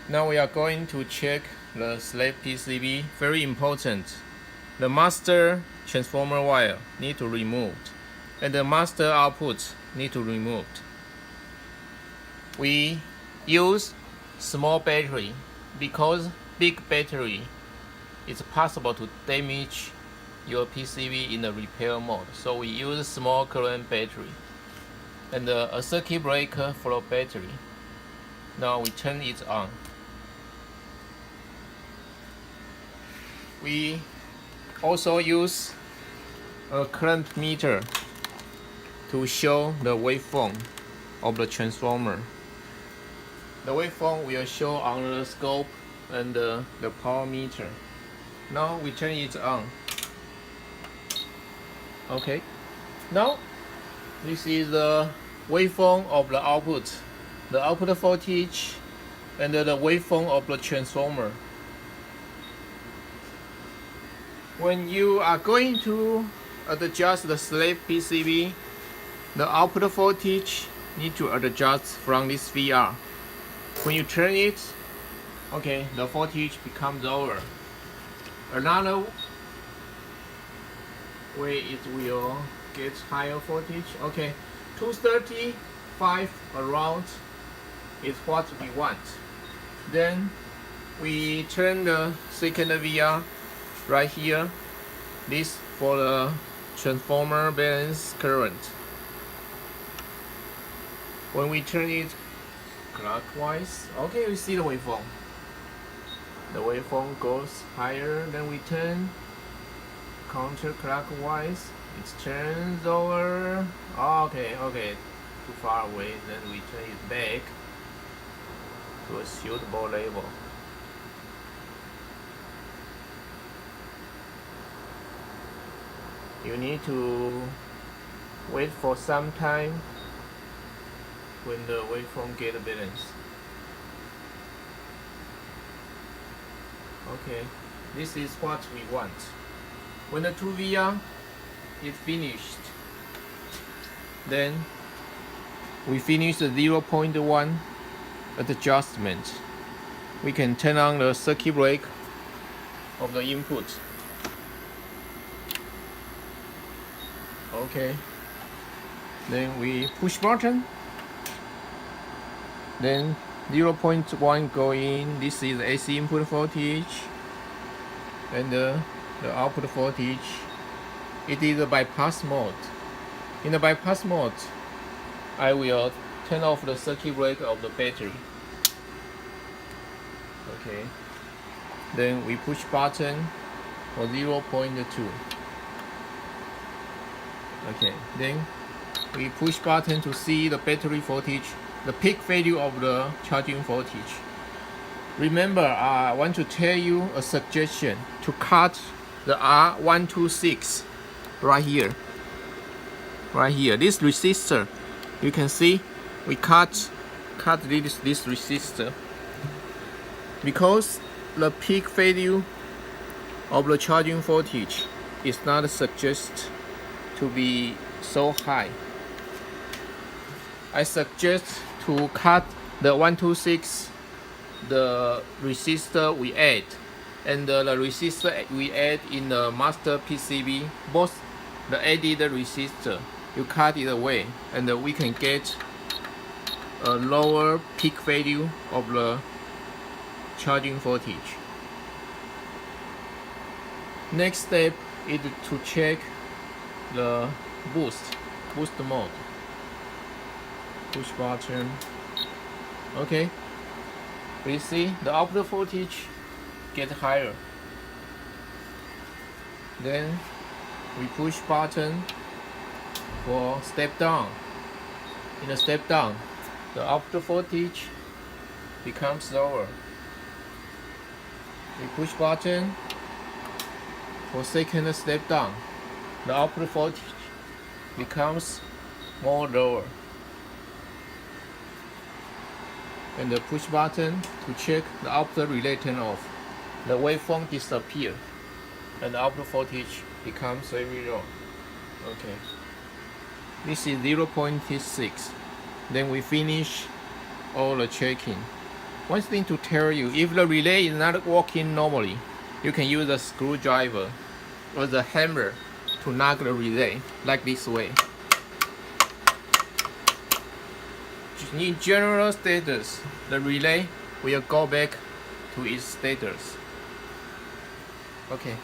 Now we are going to check the slave PCB. Very important. The master transformer wire need to removed, and the master output need to removed. We use small battery because big battery it's possible to damage your PCB in the repair mode. So we use small current battery and a circuit breaker for a battery. Now we turn it on. We also use a current meter to show the waveform of the transformer. The waveform will show on the scope and the power meter. Now we turn it on. Okay. Now this is the waveform of the output voltage, and the waveform of the transformer. When you are going to adjust the slave PCB, the output voltage need to adjust from this VR. When you turn it, okay, the voltage becomes lower. Another way it will get higher voltage. Okay, 235 around is what we want. Then we turn the second VR right here. This for the transformer balance current. When we turn it clockwise, okay, we see the waveform. The waveform goes higher, then we turn counterclockwise. It turns over. Okay, too far away. Then we turn it back to a suitable level. You need to wait for some time when the waveform get balanced. Okay, this is what we want. When the 2VR is finished, then we finish the 0.1 adjustment. We can turn on the circuit breaker of the input. Okay, then we push button, then 0.1 go in. This is AC input voltage, and the output voltage. It is a bypass mode. In the bypass mode, I will turn off the circuit breaker of the battery. Okay, then we push button for 0.2. Okay, then we push button to see the battery voltage, the peak value of the charging voltage. Remember, I want to tell you a suggestion to cut the R126 right here. This resistor, you can see we cut this resistor because the peak value of the charging voltage is not suggested to be so high. I suggest to cut the 126, the resistor we add, and the resistor we add in the master PCB, both the added resistor, you cut it away, and we can get a lower peak value of the charging voltage. Next step is to check the boost mode. Push button. Okay, we see the output voltage get higher. Then we push button for step down. In the step down, the output voltage becomes lower. We push button for second step down. The output voltage becomes more lower. And the push button to check the output relay turn off. The waveform disappears and the output voltage becomes very low. Okay, this is 0.6. Then we finish all the checking. One thing to tell you, if the relay is not working normally, you can use a screwdriver or the hammer to knock the relay, like this way. In general status, the relay will go back to its status. Okay.